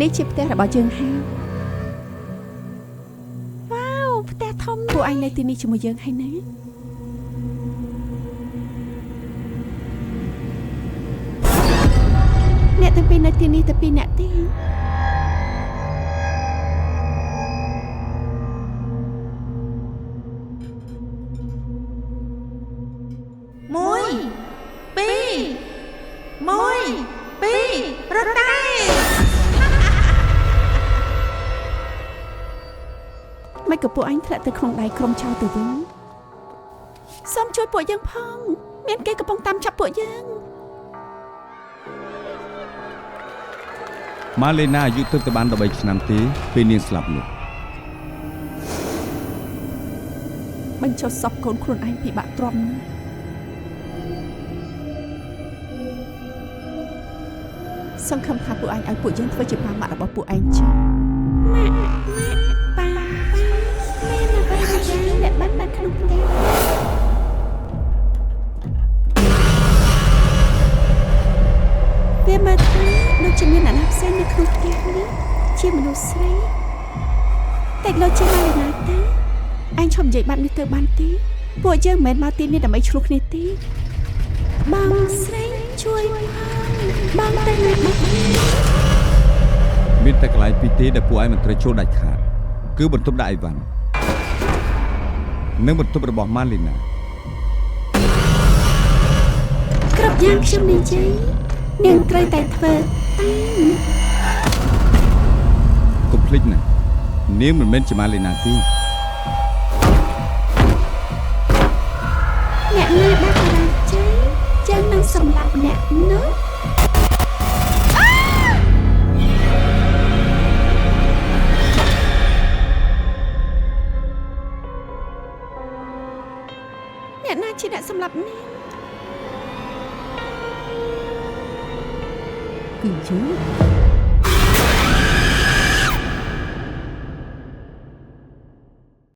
នេះជាផ្ទះរបស់យើងហើយវ៉ាវផ្ទះធំពួកឯងនៅទីនេះជាមួយយើងហើយណាអ្នកទាំងពីរនៅទីនេះតែ2នាក់ទេរត់តែមិនក៏ពួកអញធ្លាក់ទៅក្នុងដៃក្រុមចៅទៅវិញសូមជួយពួកយើងផងមានគេកំពុងតាមចាប់ពួកយើងម៉ាឡេណាអាយុទៅបាន13ឆ្នាំទេពេលនាងស្លាប់នោះបញ្ចុះសពកូនខ្លួនឯងពិបាកទ្រាំសង្ឃឹមថាពួកឯងឲ្យពួកយើងធ្វើជាប៉ាម៉ាក់របស់ពួកឯងចឹងម៉ាក់ប៉ាមែនណាប៉ាយ៉ាងអ្នកបានបាត់ក្នុងផ្ទះវាមកថាដូចជាមានអ្នកណាផ្សេងនៅក្នុងផ្ទះនេះជាមនុស្សស្រីតែលោកជាម៉ាឡេណាទេអញឈប់និយាយបាត់នេះទៅបានទេពួកយើងមិនមែនមកទីនេះដើម្បីឆ្លោះគ្នាទេបងស្រីជួយបងទៅណាមានតែកន្លែងពីរទេដែលពួកឯងមិនត្រូវចូលដាច់ខាតគឺបន្ទប់ដាក់អីវ៉ាន់និងបន្ទប់របស់ម៉ាឡេណាគ្រប់យ៉ាងខ្ញុំនិយាយនាងត្រូវតែធ្វើកុំភ្លេចណានាងមិនមែនជាម៉ាឡេណាទេអ្នកណាដាក់បរាជ័យចឹងនឹងសម្លាប់អ្នកនោះអ្នកណាជាអ្នកសម្លាប់នាងគឺយើង